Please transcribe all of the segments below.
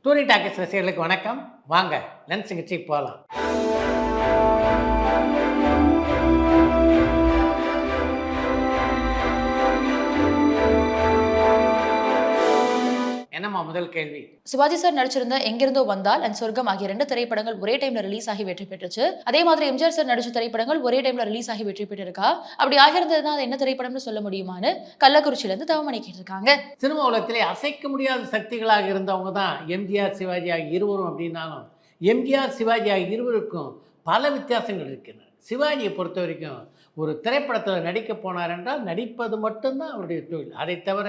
டூரி talkies ரசிகர்களுக்கு வணக்கம். வாங்க லென்ஸ் நிகழ்ச்சிக்கு போகலாம். என்னம்மா முதல் கேள்வி? சிவாஜி சார் நடிச்சிருந்த எங்கிருந்தோ வந்தால் அண்ட் சொர்க்கம் ஆகிய 2 திரைப்படங்கள் ஒரே டைம்ல ரிலீஸ் ஆகி வெற்றி பெற்றுச்சு. அதே மாதிரி எம்ஜிஆர் சார் நடிச்ச திரைப்படங்கள் ஒரே டைம்ல ரிலீஸ் ஆகி வெற்றி பெற்றிருக்கா? அப்படி ஆகியிருந்ததுன்னா அது என்ன திரைப்படம்னு சொல்ல முடியுமான்னு கள்ளக்குறிச்சியில இருந்து தவமணி கேட்டிருக்காங்க. சினிமா உலகத்திலே அசைக்க முடியாத சக்திகளாக இருந்தவங்க தான் எம்ஜிஆர், சிவாஜி ஆகிய இருவரும். அப்படின்னாலும் எம்ஜிஆர், சிவாஜி ஆகிய இருவருக்கும் பல வித்தியாசங்கள் இருக்கின்றன. சிவாஜியை பொறுத்த வரைக்கும் ஒரு திரைப்படத்தில் நடிக்க போனார் என்றால் நடிப்பது மட்டும்தான் அவருடைய தொழில். அதை தவிர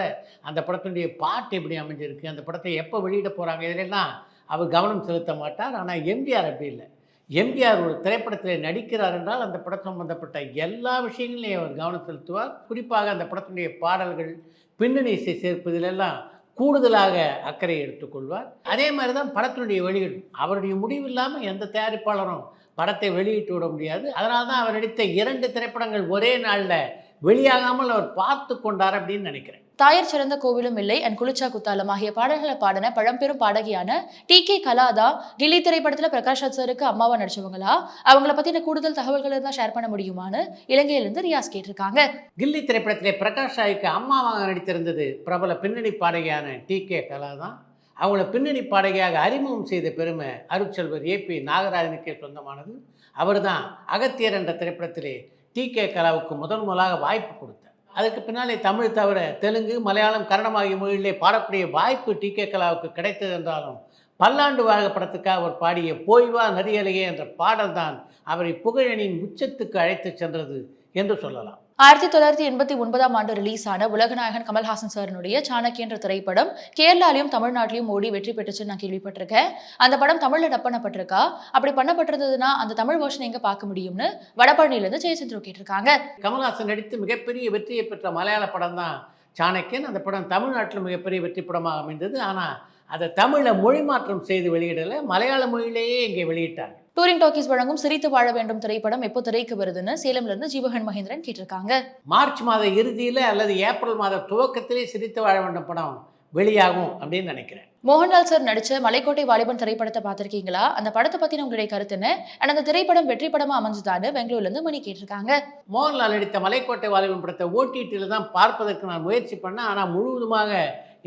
அந்த படத்தினுடைய பாட்டு எப்படி அமைஞ்சிருக்கு, அந்த படத்தை எப்போ வெளியிட போகிறாங்க, இதிலெல்லாம் அவர் கவனம் செலுத்த மாட்டார். ஆனால் எம்ஜிஆர் அப்படி இல்லை. எம்ஜிஆர் ஒரு திரைப்படத்தில் நடிக்கிறார் என்றால் அந்த படம் சம்பந்தப்பட்ட எல்லா விஷயங்களையும் அவர் கவனம் செலுத்துவார். குறிப்பாக அந்த படத்தினுடைய பாடல்கள், பின்னணி இசை சேர்ப்பதிலெல்லாம் கூடுதலாக அக்கறை எடுத்துக்கொள்வார். அதே மாதிரி தான் படத்தினுடைய வெளியீடு. அவருடைய முடிவு இல்லாமல் எந்த தயாரிப்பாளரும் படத்தை வெளியிட்டு விட முடியாது. அதனால தான் அவர் நடித்த 2 திரைப்படங்கள் ஒரே நாளில் வெளியாகாமல் அவர் பார்த்து கொண்டார் அப்படின்னு நினைக்கிறேன். தாயர் சிறந்த கோவிலும் இல்லை அண்ட் குளிச்சா குத்தாலம் ஆகிய பாடல்களை பாடின பழம்பெரும் பாடகியான டி.கே. கலா தான் கில்லி திரைப்படத்துல பிரகாஷ் ராஜ் சாருக்கு அம்மாவா நடிச்சவங்களா? அவங்கள பத்தின கூடுதல் தகவல்களை தான் ஷேர் பண்ண முடியுமான்னு இலங்கையிலிருந்து ரியாஸ் கேட்டிருக்காங்க. கில்லி திரைப்படத்திலே பிரகாஷ் ராய்க்கு அம்மாவாக நடித்திருந்தது பிரபல பின்னணி பாடகியான டி.கே. கலா தான். அவங்கள பின்னணி பாடகியாக அறிமுகம் செய்த பெருமை அருட்செல்வர் ஏ.பி. நாகராஜனுக்கே சொந்தமானது. அவர் தான் அகத்தியர் என்ற திரைப்படத்திலே டி.கே. கலாவுக்கு முதலாக வாய்ப்பு கொடுத்தார். அதுக்கு பின்னாலே தமிழ் தவிர தெலுங்கு, மலையாளம், கன்னடம் ஆகிய மொழியிலே பாடக்கூடிய வாய்ப்பு டி.கே. கலாவுக்கு கிடைத்தது என்றாலும் பல்லாண்டு வாழ படத்துக்காக அவர் பாடிய போய்வா நதியலையே என்ற பாடல் தான் அவரை புகழனின் உச்சத்துக்கு அழைத்து சென்றது என்று சொல்லலாம். 1989ஆம் ஆண்டு ரிலீஸ் ஆன உலகநாயகன் கமல்ஹாசன் சாரினுடைய சாணக்கிய என்ற திரைப்படம் கேரளாலையும் தமிழ்நாட்டிலையும் ஓடி வெற்றி பெற்றுச்சுன்னு நான் கேள்விப்பட்டிருக்கேன். அந்த படம் தமிழ்ல டப் பண்ணப்பட்டிருக்கா? அப்படி பண்ணப்பட்டிருந்ததுன்னா அந்த தமிழ் வெர்ஷன் எங்க பார்க்க முடியும்னு வடபழனியிலிருந்து ஜெயச்சந்திர கேட்டிருக்காங்க. கமல்ஹாசன் நடித்து மிகப்பெரிய வெற்றியை பெற்ற மலையாள படம் தான் சாணக்கியன். அந்த படம் தமிழ்நாட்டில் மிகப்பெரிய வெற்றி படமாக அமைந்தது. ஆனால் அதை தமிழில் மொழி மாற்றம் செய்து வெளியிடலை, மலையாள மொழியிலேயே இங்கே வெளியிட்டாங்க. டூரிங் டாக்கீஸ் வழங்கும் சிரித்து வாழ வேண்டும் திரைப்படம் எப்போ திரைக்கு வருதுன்னு சேலம்ல இருந்து ஜீவகன் மகேந்திரன் கேட்டிருக்காங்க. மார்ச் மாத இறுதியில் அல்லது ஏப்ரல் மாத துவக்கத்திலே சிரித்து வாழ வேண்டும் படம் வெளியாகும் அப்படின்னு நினைக்கிறேன். மோகன்லால் சார் நடிச்ச மலைக்கோட்டை வாலிபன் திரைப்படத்தை பார்த்திருக்கீங்களா? அந்த படத்தை பத்தின உங்களுடைய கருத்துன்னு அந்த திரைப்படம் வெற்றி படமா அமைஞ்சுதான்னு பெங்களூர்ல இருந்து மணி கேட்டிருக்காங்க. மோகன்லால் நடித்த மலைக்கோட்டை வாலிபன் படத்தை ஓடிடியில் தான் பார்ப்பதற்கு நான் முயற்சி பண்ணேன். ஆனால் முழுவதுமாக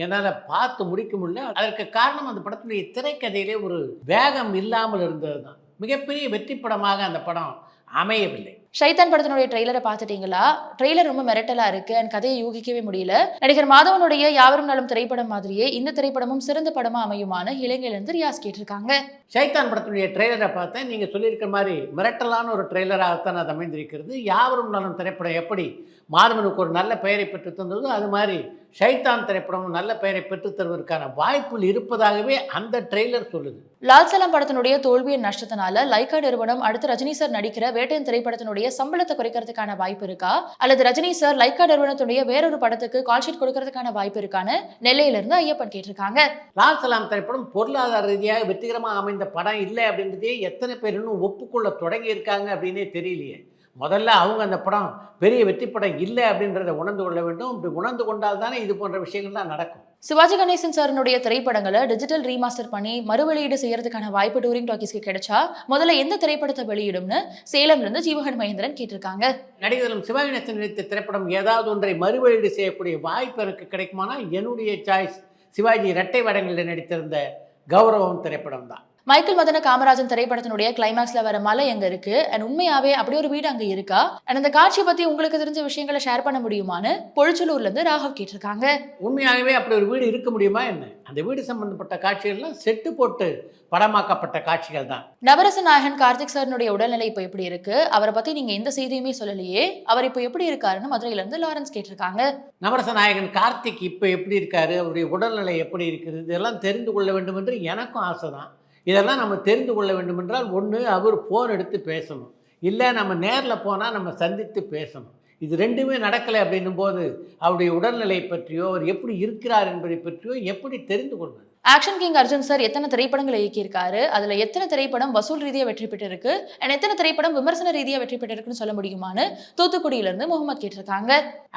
என்னால் பார்த்து முடிக்க முடியல. அதற்கு காரணம் அந்த படத்துடைய திரைக்கதையிலே ஒரு வேகம் இல்லாமல் இருந்தது தான். மிகப்பெரிய வெற்றி படமாக அந்த படம் அமையவில்லை. ஷைத்தான் படத்தினுடைய ட்ரெய்லரை பார்த்துட்டீங்களா? ட்ரெய்லர் ரொம்ப மிரட்டலா இருக்கு அண்ட் கதையை யூகிக்கவே முடியல. நடிகர் மாதவனுடைய யாவரும் நலம் திரைப்படம் மாதிரியே இந்த திரைப்படமும் சிறந்த படமா அமையுமான்னு இலங்கையிலிருந்து ரியாஸ் கேட்டிருக்காங்க. ஷைத்தான் படத்தினுடைய ட்ரெய்லரை பார்த்தேன். நீங்கள் சொல்லியிருக்கிற மாதிரி மிரட்டலான ஒரு ட்ரெய்லராகத்தான் அது அமைந்திருக்கிறது. யாவரும் நலம் திரைப்படம் எப்படி மாதவனுக்கு ஒரு நல்ல பெயரை பெற்று தந்ததோ அது மாதிரி ஷைத்தான் திரைப்படமும் நல்ல பெயரை பெற்றுத் தருவதற்கான வாய்ப்புகள் இருப்பதாகவே அந்த ட்ரெய்லர் சொல்லுது. லால் சலாம் படத்தினுடைய தோல்வியின் நஷ்டத்தினால லைகா நிறுவனம் அடுத்து ரஜினி சார் நடிக்கிற வேட்டையன் திரைப்படத்தினுடைய சம்பளத்தை குறைக்கிறதுக்கான வாய்ப்பு இருக்கா? அல்லது ரஜினி சார் லைகா நிறுவனத்துடைய வேறொரு படத்துக்கு கால்ஷீட் கொடுக்கறதுக்கான வாய்ப்பு இருக்கான்னு நெல்லையிலிருந்து ஐயப்பன் கேட்டிருக்காங்க. லால் சலாம் திரைப்படம் பொருளாதார ரீதியாக வெற்றிகரமாக அமைந்த படம் இல்லை அப்படின்றதே எத்தனை பேர் இன்னும் ஒப்புக்கொள்ள தொடங்கி இருக்காங்க அப்படின்னே தெரியலையே. முதல்ல அவங்க அந்த படம் பெரிய வெற்றி படம் இல்லை அப்படின்றத உணர்ந்து கொள்ள வேண்டும். இப்படி உணர்ந்து கொண்டால் தானே இது போன்ற விஷயங்கள்லாம் நடக்கும். சிவாஜி கணேசன் சாரினுடைய திரைப்படங்களை டிஜிட்டல் ரீமாஸ்டர் பண்ணி மறுவெளியீடு செய்யறதுக்கான வாய்ப்பு டூரிங் டாக்கீஸ்க்கு கிடைச்சா முதல்ல எந்த திரைப்படத்தை வெளியிடும்னு சேலம்ல இருந்து ஜீவகன் மகேந்திரன் கேட்டிருக்காங்க. நடிகரும் சிவாஜி கணேசன் நடித்த திரைப்படம் ஏதாவது ஒன்றை மறுவெளியீடு செய்யக்கூடிய வாய்ப்பு எனக்கு கிடைக்குமானா என்னுடைய சாய்ஸ் சிவாஜி இரட்டை வடங்களில் நடித்திருந்த கௌரவம் திரைப்படம் தான். மைக்கேல் மதன காமராஜன் திரைப்படத்தினுடைய கிளைமேக்ஸ்ல வர மலை எங்க இருக்கு அண்ட் உண்மையாவே அப்படி ஒரு வீடு அங்க இருக்கா? அண்ட் அந்த காட்சியை பத்தி உங்களுக்கு தெரிஞ்ச விஷயங்களை ஷேர் பண்ண முடியுமான்னு பொழிச்சலூர்ல இருந்து ராகவ் கேட்டிருக்காங்க. உண்மையாகவே அப்படி ஒரு வீடு இருக்க முடியுமா என்ன? அந்த வீடு சம்பந்தப்பட்ட காட்சிகள்லாம் செட்டு போட்டு படமாக்கப்பட்ட காட்சிகள் தான். நவரச நாயகன் கார்த்திக் சாரினுடைய உடல்நிலை இப்போ எப்படி இருக்கு? அவரை பத்தி நீங்க எந்த செய்தியுமே சொல்லலையே. அவர் இப்போ எப்படி இருக்காருன்னு மதுரையில இருந்து லாரன்ஸ் கேட்டிருக்காங்க. நவரச நாயகன் கார்த்திக் இப்போ எப்படி இருக்காரு, அவருடைய உடல்நிலை எப்படி இருக்குது, இதெல்லாம் தெரிந்து கொள்ள வேண்டும் என்று எனக்கும் ஆசை தான். இதெல்லாம் நம்ம தெரிந்து கொள்ள வேண்டும் என்றால் ஒன்று அவர் ஃபோன் எடுத்து பேசணும், இல்லை நம்ம நேரில் போனால் நம்ம சந்தித்து பேசணும். இது ரெண்டுமே நடக்கலை அப்படின்னும் போது அவருடைய உடல்நிலை பற்றியோ அவர் எப்படி இருக்கிறார் என்பதை பற்றியோ எப்படி தெரிந்து கொள்வது? ஆக்ஷன் கிங் அர்ஜுன் சார் எத்தனை திரைப்படங்கள் இயக்கியிருக்காரு? அதுல எத்தனை திரைப்படம் வசூல் ரீதியா வெற்றி பெற்றிருக்கு அண்ட் எத்தனை திரைப்படம் விமர்சன ரீதியா வெற்றி பெற்றிருக்குன்னு சொல்ல முடியுமான்னு தூத்துக்குடியிலிருந்து முகமது கேட்டிருக்காங்க.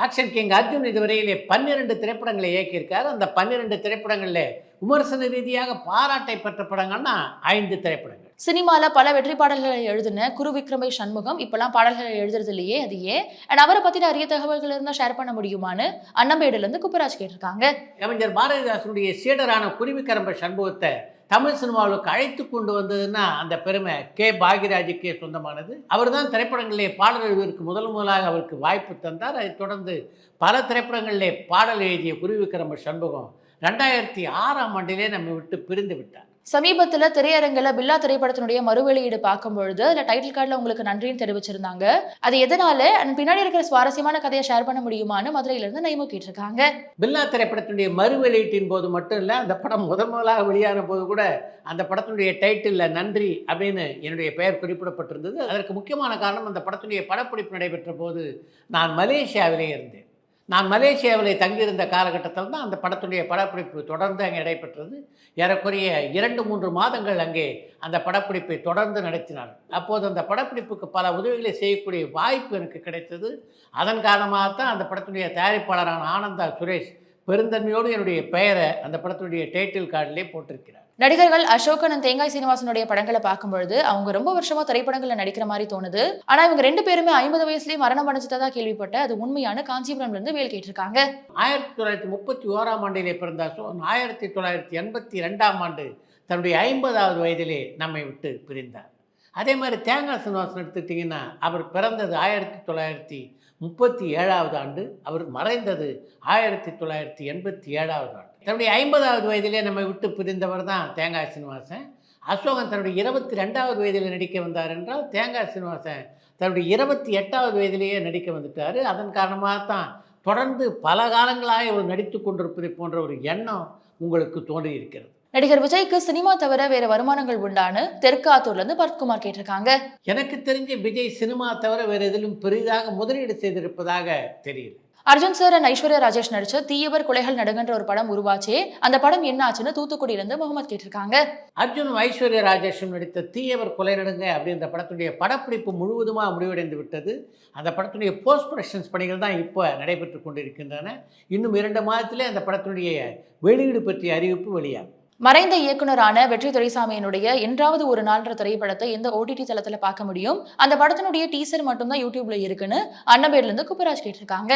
ஆக்ஷன் கிங் அர்ஜுன் இதுவரையிலே 12 திரைப்படங்களை இயக்கியிருக்காரு. அந்த 12 திரைப்படங்களில் விமர்சன ரீதியாக பாராட்டை பெற்ற படங்கள்னா 5 திரைப்படங்கள். சினிமால பல வெற்றி பாடல்களை எழுதின குரு விக்ரமை சண்முகம் இப்பெல்லாம் பாடல்களை எழுதுறது இல்லையே, அது ஏன்? அண்ட் அவரை பத்தின அரிய தகவல்கள் இருந்தா ஷேர் பண்ண முடியுமான்னு அன்னம்பேடுல இருந்து குப்பராஜ் கேட்டிருக்காங்க. கவிஞர் பாரதிதாசனுடைய சீடரான குருவிக்கரம்ப சண்முகத்தை தமிழ் சினிமாவுக்கு அழைத்து கொண்டு வந்ததுன்னா அந்த பெருமை கே பாக்யராஜுக்கே சொந்தமானது. அவர் தான் திரைப்படங்களிலே பாடல் எழுதுவதற்கு முதலாக அவருக்கு வாய்ப்பு தந்தார். அதைத் தொடர்ந்து பல திரைப்படங்களிலே பாடல் எழுதிய குருவிக்கரம்ப சண்முகம் 2006ஆம் ஆண்டிலே நம்மை விட்டு பிரிந்து விட்டார். சமீபத்துல திரையரங்குல பில்லா திரைப்படத்தினுடைய மறுவெளியீடு பார்க்கும் பொழுது அதுல டைட்டில் கார்டுல உங்களுக்கு நன்றின்னு தெரிவிச்சிருந்தாங்க. அது எதனால, பின்னாடி இருக்கிற சுவாரஸ்யமான கதையை ஷேர் பண்ண முடியுமான்னு மதுரையில இருந்து நைமு கேட்டிருக்காங்க. பில்லா திரைப்படத்தினுடைய மறு வெளியீட்டின் போது மட்டும் இல்லை, அந்த படம் முதலாக வெளியான போது கூட அந்த படத்தினுடைய டைட்டிலில் நன்றி அப்படின்னு என்னுடைய பெயர் குறிப்பிடப்பட்டிருந்தது. அதற்கு முக்கியமான காரணம், அந்த படத்தினுடைய படப்பிடிப்பு நடைபெற்ற போது நான் மலேசியாவிலே இருந்தேன். நான் மலேசியாவில் தங்கியிருந்த காலகட்டத்தில் தான் அந்த படத்துடைய படப்பிடிப்பு தொடர்ந்து அங்கே நடைபெற்றது. ஏறக்குறைய 2-3 மாதங்கள் அங்கே அந்த படப்பிடிப்பை தொடர்ந்து நடத்தினார். அப்போது அந்த படப்பிடிப்புக்கு பல உதவிகளை செய்யக்கூடிய வாய்ப்பு எனக்கு கிடைத்தது. அதன் காரணமாகத்தான் அந்த படத்துடைய தயாரிப்பாளரான ஆனந்தா சுரேஷ் பெருந்தன்மையோடு என்னுடைய பெயரை அந்த படத்துடைய டைட்டில் கார்டிலே போட்டிருக்கிறார். நடிகர்கள் அசோகன் தேங்காய் சீனிவாசனுடைய படங்களை பார்க்கும்பொழுது அவங்க ரொம்ப வருஷமா திரைப்படங்களை நடிக்கிற மாதிரி தோணுது. ஆனா இவங்க 2 பேருமே 50 வயசுலயே மரணம் அடைஞ்சிட்டதா கேள்விப்பட்ட அது உண்மையான காஞ்சிபுரம்ல இருந்து வேல் கேட்டிருக்காங்க. 1931ஆம் ஆண்டிலே பிறந்த அசோகன் 1982ஆம் ஆண்டு தன்னுடைய 50வது வயதிலே நம்மை விட்டு பிரிந்தார். அதே மாதிரி தேங்காய் சீனிவாசன் எடுத்துக்கிட்டிங்கன்னா அவர் பிறந்தது 1937ஆவது ஆண்டு, அவர் மறைந்தது 1987ஆவது ஆண்டு. தன்னுடைய 50வது வயதிலே நம்மை விட்டு பிரிந்தவர் தான் தேங்காய் சீனிவாசன். அசோகன் தன்னுடைய 22வது வயதில் நடிக்க வந்தார் என்றால், தேங்காய் சீனிவாசன் தன்னுடைய 28வது வயதிலேயே நடிக்க வந்துட்டார். அதன் காரணமாகத்தான் தொடர்ந்து பல காலங்களாக இவர் நடித்து கொண்டிருப்பதை போன்ற ஒரு எண்ணம் உங்களுக்கு தோன்றியிருக்கிறது. நடிகர் விஜய்க்கு சினிமா தவிர வேற வருமானங்கள் உண்டான்னு தெற்காத்தூர்ல இருந்து பரத்குமார் கேட்டிருக்காங்க. எனக்கு தெரிஞ்ச விஜய் சினிமா தவிர வேறு எதிலும் பெரிதாக முதலீடு செய்திருப்பதாக தெரியல. அர்ஜுன் சார் அண்ட் ஐஸ்வர்யா ராஜேஷ் நடிச்ச தீயவர் கொலைகள் நடுங்கன்ற ஒரு படம் உருவாச்சே, அந்த படம் என்ன ஆச்சுன்னு தூத்துக்குடியில இருந்து முகமது கேட்டிருக்காங்க. அர்ஜுனும் ஐஸ்வர்யா ராஜேஷும் நடித்த தீயவர் கொலை நடுங்க அப்படின்ற படத்துடைய படப்பிடிப்பு முழுவதுமாக முடிவடைந்து விட்டது. அந்த படத்துடைய போஸ்ட் ப்ரொடக்ஷன்ஸ் பணிகள் தான் இப்போ நடைபெற்று கொண்டிருக்கின்றன. இன்னும் 2 மாதத்திலே அந்த படத்தினுடைய வெளியீடு பற்றிய அறிவிப்பு வெளியாகும். மறைந்த இயக்குனரான வெற்றி துரைசாமியினுடைய என்றாவது ஒரு நாள்ன்ற திரைப்படத்தை எந்த ஓடிடி தளத்துல பார்க்க முடியும்? அந்த படத்தினுடைய டீசர் மட்டும்தான் யூடியூப்ல இருக்குன்னு அன்னம்பேட்ல இருந்து குப்பராஜ் கேட்டிருக்காங்க.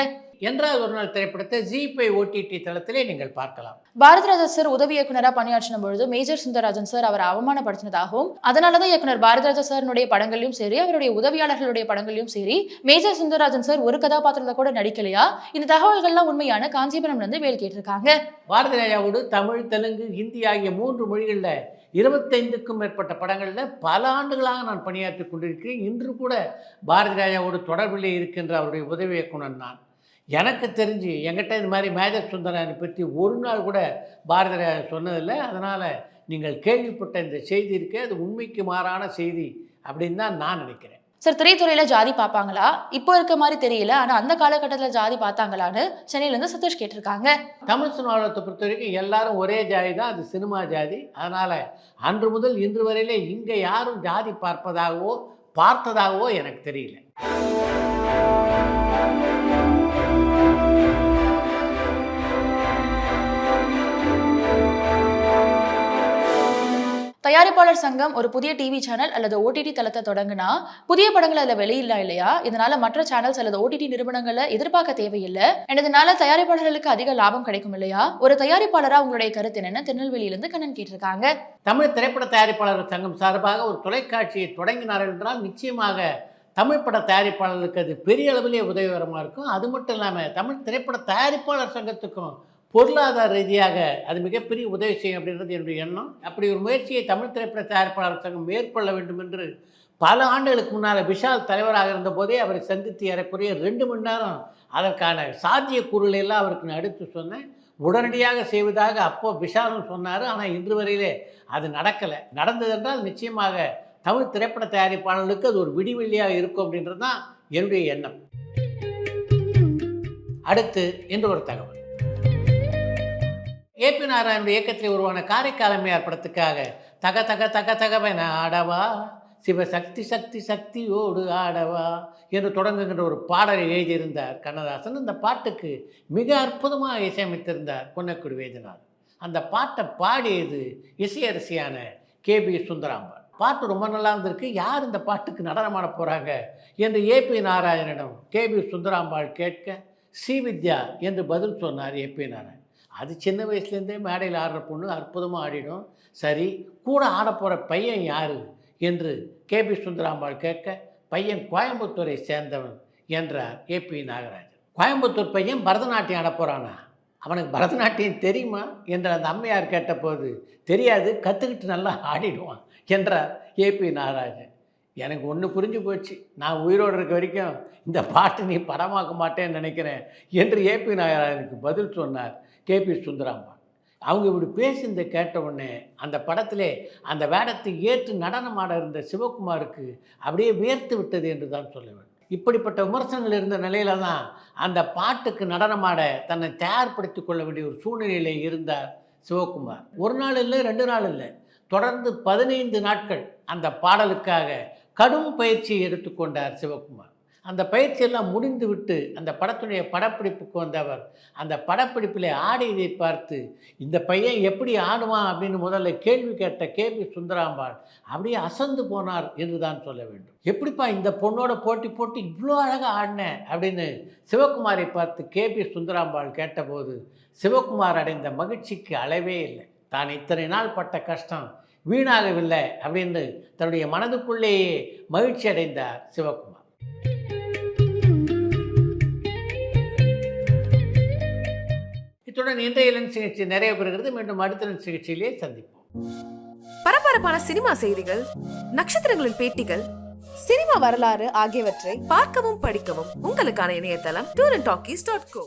என்றாவது ஒரு நாள் திரைப்படத்தை ஜி5 OTT தளத்திலே நீங்கள் பார்க்கலாம். பாரதிராஜா சார் உதவி இயக்குனரா பணியாற்றின பொழுது மேஜர் சுந்தரராஜன் சார் அவரை அவமானப்படுத்தினதாகவும், அதனாலதான் இயக்குனர் பாரதிராஜா சாருடைய படங்களையும் சரி அவருடைய உதவியாளர்களுடைய படங்களையும் சரி மேஜர் சுந்தரராஜன் சார் ஒரு கதாபாத்திரத்தை கூட நடிக்கலையா? இந்த தகவல்கள்லாம் உண்மையான காஞ்சிபுரம்ல இருந்து வேல் கேட்டிருக்காங்க. பாரதிராஜாவோடு தமிழ், தெலுங்கு, ஹிந்தி ஆகிய 3 மொழிகளில் 25க்கும் மேற்பட்ட படங்களில் பல ஆண்டுகளாக நான் பணியாற்றி கொண்டிருக்கிறேன். இன்று கூட பாரதிராஜாவோடு தொடர்பில் இருக்கின்ற அவருடைய உதவி இயக்குனர் நான். எனக்கு தெரிஞ்சு என்கிட்ட இந்த மாதிரி மேஜர் சுந்தரனை பற்றி ஒரு நாள் கூட பாரதிராஜா சொன்னதில்லை. அதனால் நீங்கள் கேள்விப்பட்ட இந்த செய்தி இருக்கே, அது உண்மைக்கு மாறான செய்தி அப்படின்னு தான் நான் நினைக்கிறேன். சார், திரைத்துறையில ஜாதி பார்ப்பாங்களா? இப்போ இருக்க மாதிரி தெரியல, ஆனா அந்த காலகட்டத்தில் ஜாதி பார்த்தாங்களான்னு சென்னையில இருந்து சதீஷ் கேட்டிருக்காங்க. தமிழ் சினிமாவை பொறுத்த வரைக்கும் எல்லாரும் ஒரே ஜாதி தான், அது சினிமா ஜாதி. அதனால அன்று முதல் இன்று வரையிலே இங்கே யாரும் ஜாதி பார்ப்பதாகவோ பார்த்ததாகவோ எனக்கு தெரியல. தயாரிப்பாளர் சங்கம் ஒரு புதிய டிவி சேனல் அல்லது ஓடிடி தளத்தை தொடங்கினா புதிய படங்கள் அதில் வெளியில்ல இல்லையா? இதனால மற்ற சேனல்ஸ் அல்லது ஓடிடி நிறுவனங்களை எதிர்பார்க்க தேவையில்லை. இதனால தயாரிப்பாளர்களுக்கு அதிக லாபம் கிடைக்கும் இல்லையா? ஒரு தயாரிப்பாளரா உங்களுடைய கருத்து என்னன்னு திருநெல்வேலியிலிருந்து கண்ணன் கேட்டிருக்காங்க. தமிழ் திரைப்பட தயாரிப்பாளர் சங்கம் சார்பாக ஒரு தொலைக்காட்சியை தொடங்கினார்கள் என்றால் நிச்சயமாக தமிழ் பட தயாரிப்பாளர்களுக்கு அது பெரிய அளவிலே உதவிகரமாக இருக்கும். அது மட்டும் இல்லாமல் தமிழ் திரைப்பட தயாரிப்பாளர் சங்கத்துக்கும் பொருளாதார ரீதியாக அது மிகப்பெரிய உதவி செய்யும் அப்படின்றது என்னுடைய எண்ணம். அப்படி ஒரு முயற்சியை தமிழ் திரைப்பட தயாரிப்பாளர் சங்கம் மேற்கொள்ள வேண்டும் என்று பல ஆண்டுகளுக்கு முன்னால் விஷால் தலைவராக இருந்தபோதே அவரை சந்தித்து ஏறக்குறைய 2 மணி நேரம் அதற்கான சாத்தியக்கூறுகளை எல்லாம் அவருக்கு நான் எடுத்து சொன்னேன். உடனடியாக செய்வதாக அப்போ விஷாலும் சொன்னார். ஆனால் இன்று வரையிலே அது நடக்கலை. நடந்ததென்றால் நிச்சயமாக தமிழ் திரைப்பட தயாரிப்பாளர்களுக்கு அது ஒரு விடிவெள்ளியாக இருக்கும் அப்படின்றது தான் என்னுடைய எண்ணம். அடுத்து இன்று ஒரு தகவல். ஏபி நாராயணனுடைய இயக்கத்தில் உருவான காரைக்கால் அம்மையார் படத்துக்காக தக தக தக தகவென ஆடவா சிவசக்தி சக்தி சக்தியோடு ஆடவா என்று தொடங்குகின்ற ஒரு பாடலை எழுதியிருந்தார் கண்ணதாசன். இந்த பாட்டுக்கு மிக அற்புதமாக இசையமைத்திருந்தார் குன்னக்குடி வைத்தியநாதன். அந்த பாட்டை பாடியது இசையரசியான கேபி சுந்தராம்பாள். பாட்டு ரொம்ப நல்லா இருந்திருக்கு, யார் இந்த பாட்டுக்கு நடனமாட போகிறாங்க என்று ஏபி நாராயணனிடம் கேபி சுந்தராம்பாள் கேட்க ஸ்ரீவித்யா என்று பதில் சொன்னார் ஏபி நாராயணன். அது சின்ன வயசுலேருந்தே மேடையில் ஆடுற பொண்ணு அற்புதமாக ஆடிடும், சரி கூட ஆடப்போகிற பையன் யார் என்று கேபி சுந்தராம்பாள் கேட்க பையன் கோயம்புத்தூரை சேர்ந்தவன் என்றார் ஏபி நாகராஜன். கோயம்புத்தூர் பையன் பரதநாட்டியம் ஆட போகிறானா, அவனுக்கு பரதநாட்டியம் தெரியுமா என்று அந்த அம்மையார் கேட்டபோது தெரியாது, கற்றுக்கிட்டு நல்லா ஆடிடுவான் என்றார் ஏபி நாகராஜன். எனக்கு ஒன்று புரிஞ்சு போச்சு, நான் உயிரோடு இருக்க வரைக்கும் இந்த பாட்டு நீ படமாக்க மாட்டேன்னு நினைக்கிறேன் என்று ஏபி நாகராஜனுக்கு பதில் சொன்னார் கேபி சுந்தராம்பாள். அவங்க இப்படி பேசியிருந்த கேட்ட உடனே அந்த படத்திலே அந்த வேடத்தை ஏற்று நடனமாட இருந்த சிவகுமாருக்கு அப்படியே வியர்த்து விட்டது என்று தான் சொல்ல வேண்டும். இப்படிப்பட்ட விமர்சனங்கள் இருந்த நிலையில தான் அந்த பாட்டுக்கு நடனமாட தன்னை தயார்படுத்தி கொள்ள வேண்டிய ஒரு சூழ்நிலையில் இருந்தார் சிவகுமார். ஒரு நாள் இல்லை, 2 நாள் இல்லை, தொடர்ந்து 15 நாட்கள் அந்த பாடலுக்காக கடும் பயிற்சியை எடுத்துக்கொண்டார் சிவகுமார். அந்த பயிற்சியெல்லாம் முடிந்து விட்டு அந்த படத்துடைய படப்பிடிப்புக்கு வந்தவர் அந்த படப்பிடிப்பில் ஆடியதை பார்த்து இந்த பையன் எப்படி ஆடுவான் அப்படின்னு முதல்ல கேள்வி கேட்ட கேபி சுந்தராம்பாள் அப்படியே அசந்து போனார் என்று தான் சொல்ல வேண்டும். எப்படிப்பா இந்த பொண்ணோட போட்டி போட்டு இவ்வளோ அழகாக ஆடினேன் அப்படின்னு சிவகுமாரை பார்த்து கேபி சுந்தராம்பாள் கேட்டபோது சிவகுமார் அடைந்த மகிழ்ச்சிக்கு அளவே இல்லை. தான் இத்தனை நாள் பட்ட கஷ்டம் வீணாகவில்லை அப்படின்னு தன்னுடைய மனதுக்குள்ளேயே மகிழ்ச்சி அடைந்தார் சிவகுமார். இத்துடன் இன்றைய லென்ஸ் நிகழ்ச்சி நிறைய பெறுகிறது. மீண்டும் அடுத்த லென்ஸ் நிகழ்ச்சியிலே சந்திப்போம். பரபரப்பான சினிமா செய்திகள், நட்சத்திரங்களின் பேட்டிகள், சினிமா வரலாறு ஆகியவற்றை பார்க்கவும் படிக்கவும் உங்களுக்கான இணையதளம் tourantalkies.co.